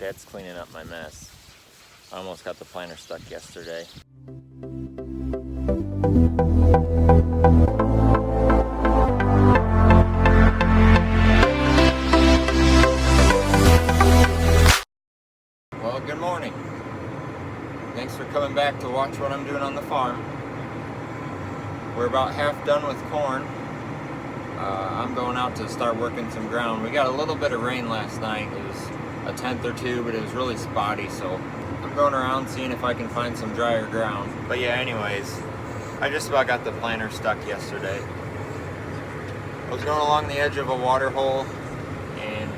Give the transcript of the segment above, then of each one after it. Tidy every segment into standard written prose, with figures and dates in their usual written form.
pits, cleaning up my mess. I almost got the planter stuck yesterday. Well, good morning. Thanks for coming back to watch what I'm doing on the farm. We're about half done with corn. I'm going out to start working some ground. We got a little bit of rain last night. It was a tenth or two, but it was really spotty, so I'm going around seeing if I can find some drier ground. But yeah, anyways, I just about got the planter stuck yesterday. I was going along the edge of a water hole and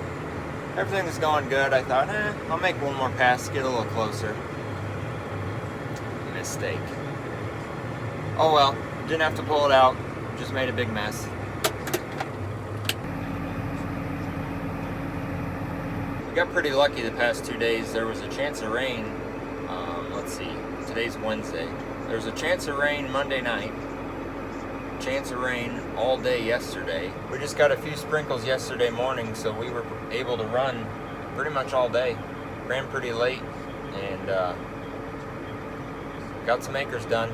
everything was going good. I thought, I'll make one more pass, get a little closer. Mistake. Oh well, didn't have to pull it out, just made a big mess. We got pretty lucky the past 2 days. There was a chance of rain, let's see, today's Wednesday. There was a chance of rain Monday night, chance of rain all day yesterday. We just got a few sprinkles yesterday morning, so we were able to run pretty much all day. Ran pretty late and got some acres done.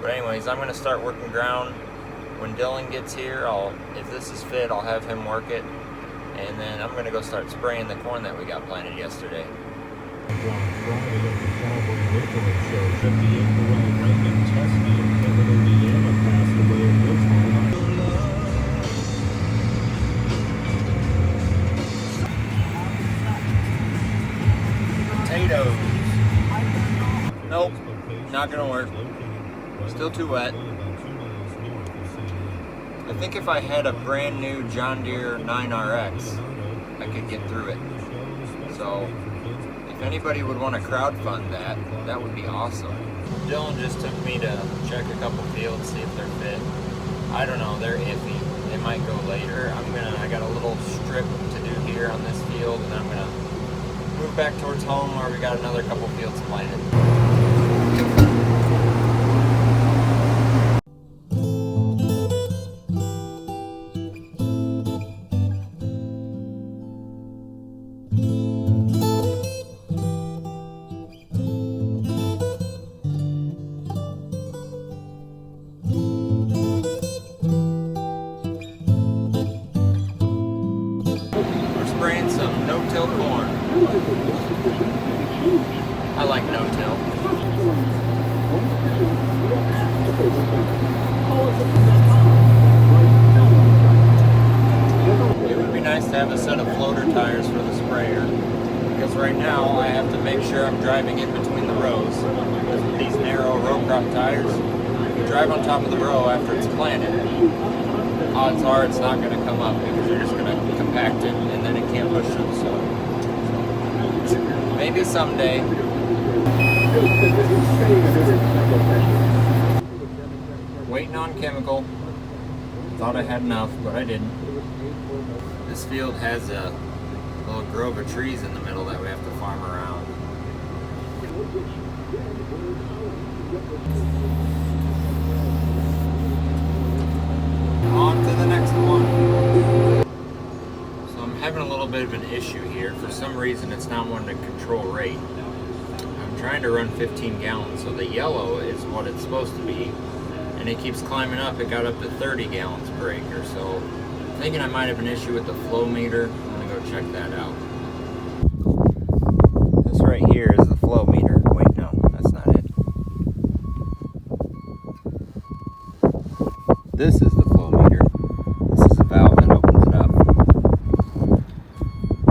But anyways, I'm gonna start working ground. When Dylan gets here, if this is fit, I'll have him work it. And then I'm gonna go start spraying the corn that we got planted yesterday. Potatoes. Nope, not gonna work. Still too wet. I think if I had a brand new John Deere 9RX, I could get through it. So, if anybody would want to crowdfund that, that would be awesome. Dylan just took me to check a couple fields, see if they're fit. I don't know, they're iffy. They might go later. I got a little strip to do here on this field, and I'm gonna move back towards home where we got another couple fields planted. Spraying some no-till corn. I like no-till. It would be nice to have a set of floater tires for the sprayer, because right now I have to make sure I'm driving in between the rows. Because with these narrow row crop tires, if you drive on top of the row after it's planted, odds are it's not going to come up because you're just going to compact it and then it can't push through the soil. So, maybe someday. Waiting on chemical. Thought I had enough, but I didn't. This field has a little grove of trees in the middle that we have to farm around. On to the next one. So I'm having a little bit of an issue here. For some reason it's not wanting to control rate. I'm trying to run 15 gallons, so the yellow is what it's supposed to be, and it keeps climbing up. It got up to 30 gallons per acre, so I'm thinking I might have an issue with the flow meter. I'm gonna go check that out. This right here is the flow meter. Wait, no, that's not it. This is the flow meter. This is a valve that opens it up.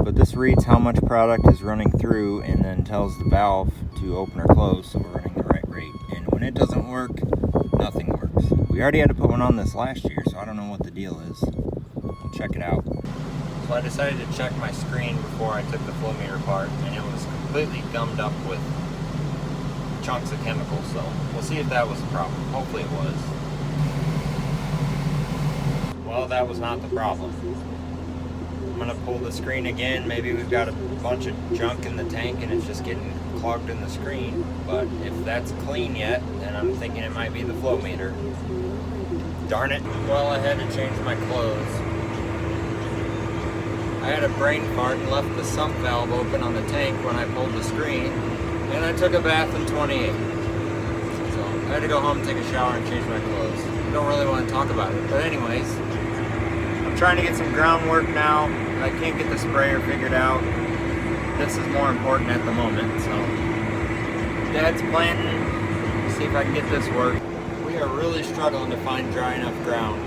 But this reads how much product is running through and then tells the valve to open or close, so we're running the right rate. And when it doesn't work, nothing works. We already had to put one on this last year, so I don't know what the deal is. We'll check it out. So I decided to check my screen before I took the flow meter apart, and it was completely gummed up with chunks of chemicals, so we'll see if that was the problem. Hopefully it was. Well, that was not the problem. I'm gonna pull the screen again. Maybe we've got a bunch of junk in the tank and it's just getting clogged in the screen. But if that's clean yet, then I'm thinking it might be the flow meter. Darn it. Well, I had to change my clothes. I had a brain fart and left the sump valve open on the tank when I pulled the screen, and I took a bath in 28. So I had to go home, take a shower, and change my clothes. I don't really want to talk about it, but anyways, I'm trying to get some groundwork now. I can't get the sprayer figured out. This is more important at the moment, so Dad's planning to see if I can get this work. We are really struggling to find dry enough ground.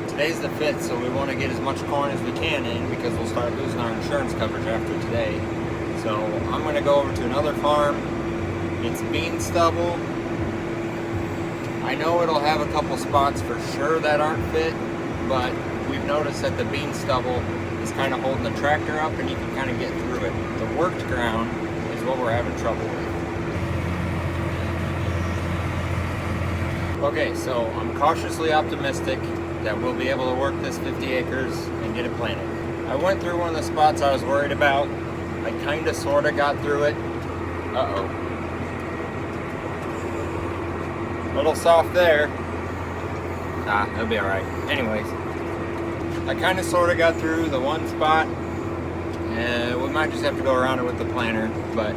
Today's the 5th, so we want to get as much corn as we can in because we'll start losing our insurance coverage after today. So I'm going to go over to another farm. It's bean stubble. I know it'll have a couple spots for sure that aren't fit, but we've noticed that the bean stubble is kind of holding the tractor up and you can kind of get through it. The worked ground is what we're having trouble with. Okay, so I'm cautiously optimistic that we'll be able to work this 50 acres and get it planted. I went through one of the spots I was worried about. I kind of sort of got through it. Uh-oh. A little soft there. Ah, that'll be alright. Anyways, I kind of sort of got through the one spot, and we might just have to go around it with the planter, but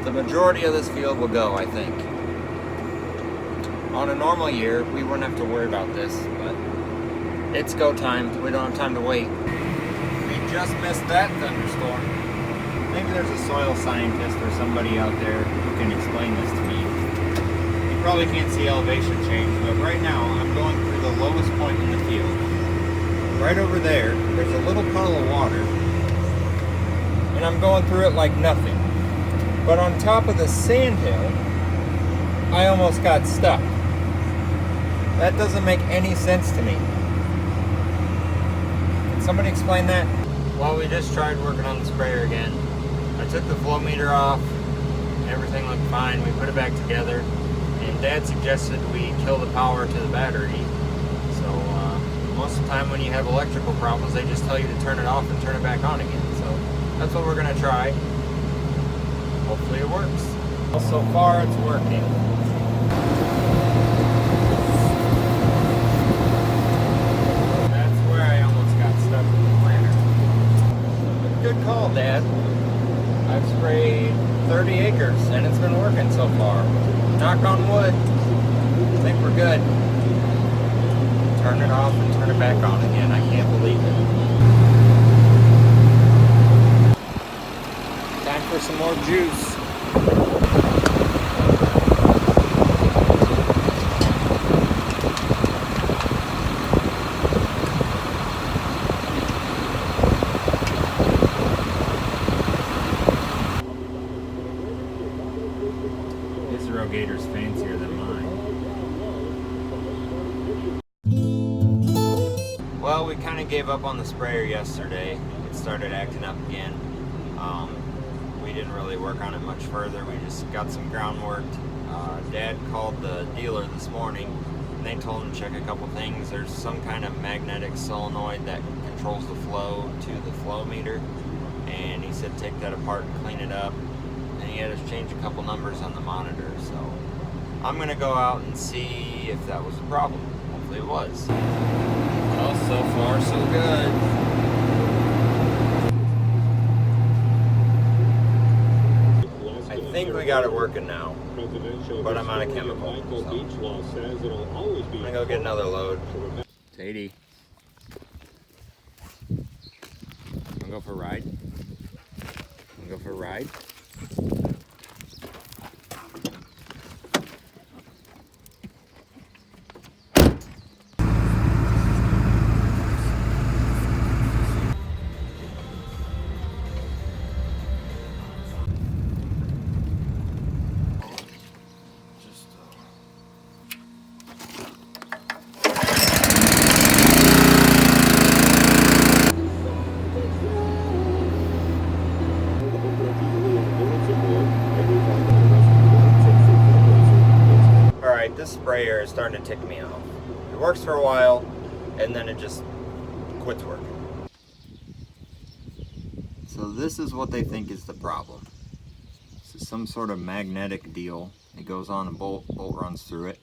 the majority of this field will go, I think. On a normal year, we wouldn't have to worry about this, but it's go time. We don't have time to wait. We just missed that thunderstorm. Maybe there's a soil scientist or somebody out there who can explain this to me. You probably can't see elevation change, but right now I'm going through the lowest point in the field. Right over there, there's a little puddle of water, and I'm going through it like nothing. But on top of the sand hill, I almost got stuck. That doesn't make any sense to me. Can somebody explain that? Well, we just tried working on the sprayer again. I took the flow meter off, everything looked fine. We put it back together, and Dad suggested we kill the power to the battery. So most of the time when you have electrical problems, they just tell you to turn it off and turn it back on again. So that's what we're gonna try. Hopefully it works. Well, so far it's working. Good call, Dad. I've sprayed 30 acres and it's been working so far. Knock on wood. I think we're good. Turn it off and turn it back on again. I can't believe it. Time for some more juice. Gator's fancier than mine. Well, we kind of gave up on the sprayer yesterday. It started acting up again. We didn't really work on it much further. We just got some groundwork. Dad called the dealer this morning and they told him to check a couple things. There's some kind of magnetic solenoid that controls the flow to the flow meter, and he said take that apart and clean it up. And he had us change a couple numbers on the monitor, so I'm gonna go out and see if that was a problem. Hopefully it was. Well, so far so good. I think we got it working now, but I'm out of chemical, so I'm gonna go get another load. Sadie, wanna go for a ride? Wanna go for a ride? This sprayer is starting to tick me off. It works for a while and then it just quits working. So this is what they think is the problem. This is some sort of magnetic deal. It goes on, a bolt runs through it,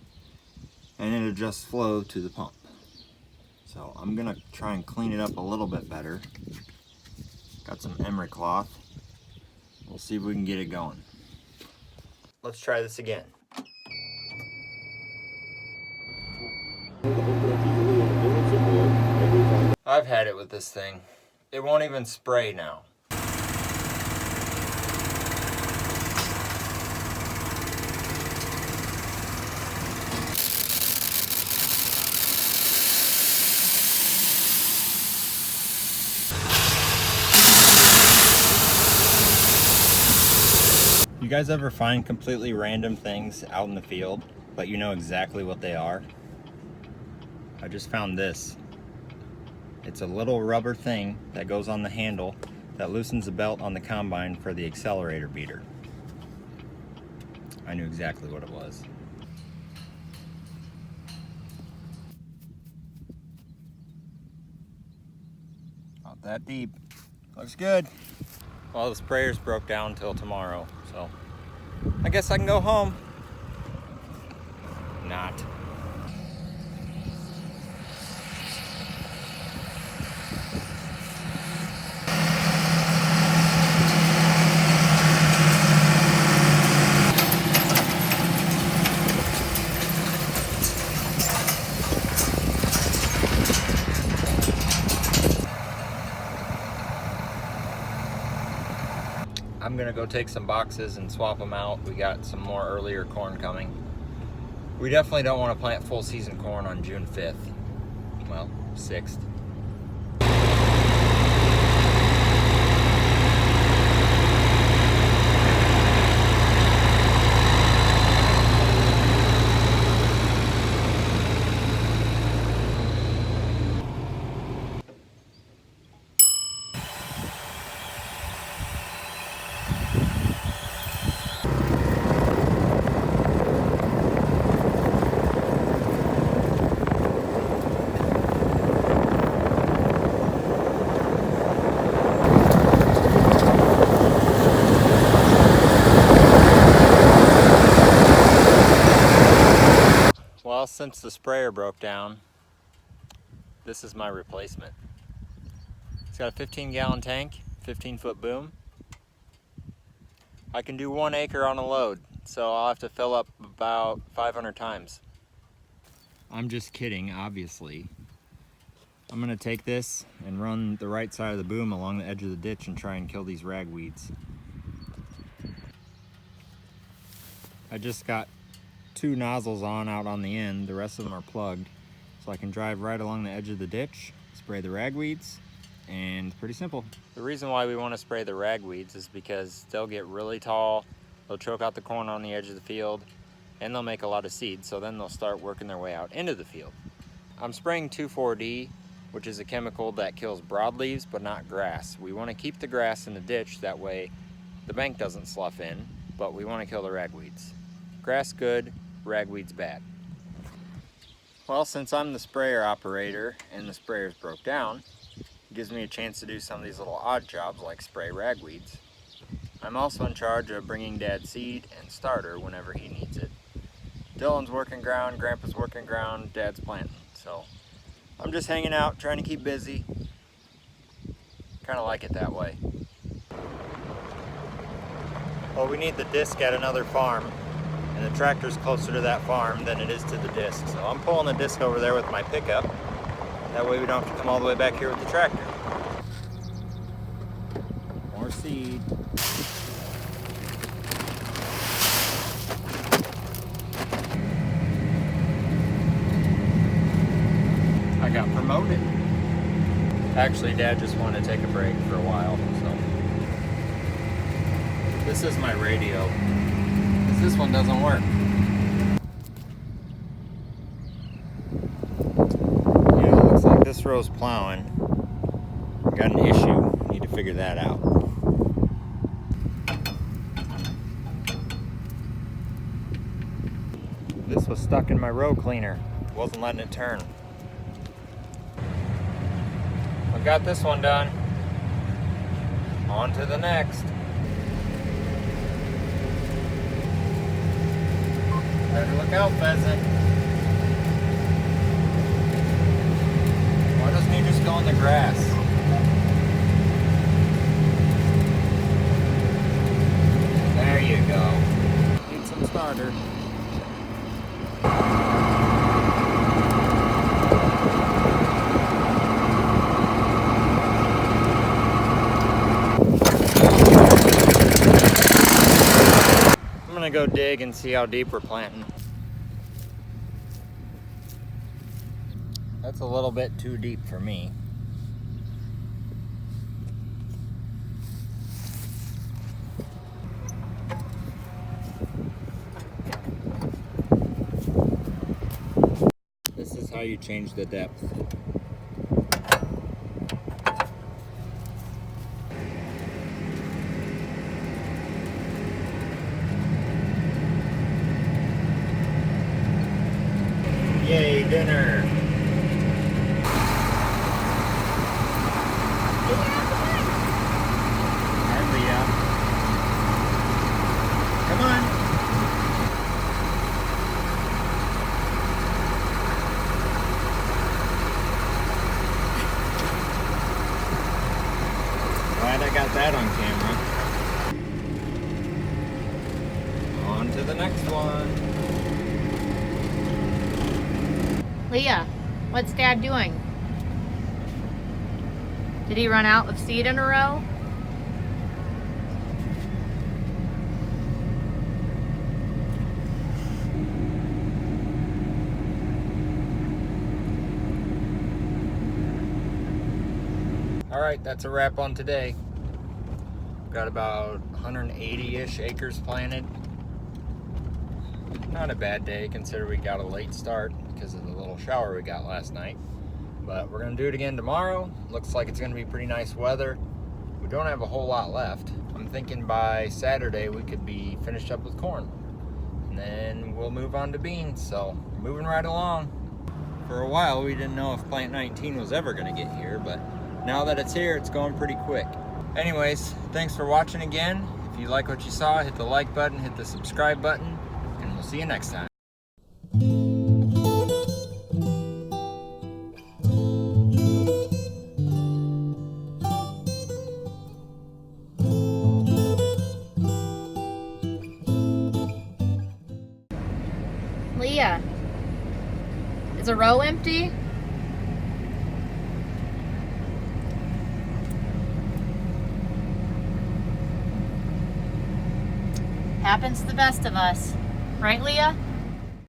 and it adjusts flow to the pump. So I'm gonna try and clean it up a little bit better. Got some emery cloth. We'll see if we can get it going. Let's try this again. I've had it with this thing. It won't even spray now. You guys ever find completely random things out in the field, but you know exactly what they are? I just found this. It's a little rubber thing that goes on the handle that loosens the belt on the combine for the accelerator beater. I knew exactly what it was. Not that deep. Looks good. Well, the sprayers broke down till tomorrow, so I guess I can go home. Not. I'm gonna go take some boxes and swap them out. We got some more earlier corn coming. We definitely don't want to plant full season corn on June 5th. Well, 6th. Well, since the sprayer broke down, this is my replacement. It's got a 15-gallon tank, 15-foot boom. I can do 1 acre on a load, so I'll have to fill up about 500 times. I'm just kidding, obviously. I'm gonna take this and run the right side of the boom along the edge of the ditch and try and kill these ragweeds. I just got 2 nozzles on out on the end, the rest of them are plugged, so I can drive right along the edge of the ditch, spray the ragweeds, and it's pretty simple. The reason why we want to spray the ragweeds is because they'll get really tall, they'll choke out the corn on the edge of the field, and they'll make a lot of seeds, so then they'll start working their way out into the field. I'm spraying 2,4-D, which is a chemical that kills broadleaves but not grass. We want to keep the grass in the ditch, that way the bank doesn't slough in, but we want to kill the ragweeds. Grass good, ragweeds bad. Well, since I'm the sprayer operator and the sprayers broke down, it gives me a chance to do some of these little odd jobs like spray ragweeds. I'm also in charge of bringing Dad seed and starter whenever he needs it. Dylan's working ground, Grandpa's working ground, Dad's planting. So I'm just hanging out, trying to keep busy. Kind of like it that way. Well, we need the disc at another farm, and the tractor's closer to that farm than it is to the disc. So I'm pulling the disc over there with my pickup. That way we don't have to come all the way back here with the tractor. More seed. I got promoted. Actually, Dad just wanted to take a break for a while, so. This is my radio, because this one doesn't work. Yeah, it looks like this row's plowing. Got an issue, need to figure that out. This was stuck in my row cleaner, wasn't letting it turn. I've got this one done. On to the next. Better look out, pheasant. Why doesn't he just go in the grass? harder. I'm gonna go dig and see how deep we're planting. That's a little bit too deep for me. This is how you change the depth. Yay, dinner! And Leah. Come on! Glad I got that on camera. On to the next one. Leah, what's Dad doing? Did he run out of seed in a row? All right, that's a wrap on today. Got about 180-ish acres planted. Not a bad day, considering we got a late start because of the little shower we got last night. But we're gonna do it again tomorrow. Looks like it's gonna be pretty nice weather. We don't have a whole lot left. I'm thinking by Saturday we could be finished up with corn. And then we'll move on to beans, so moving right along. For a while we didn't know if plant 19 was ever gonna get here, but now that it's here, it's going pretty quick. Anyways, thanks for watching again. If you like what you saw, hit the like button, hit the subscribe button, and we'll see you next time. Leah, is a row empty? Happens to the best of us. Right, Leah?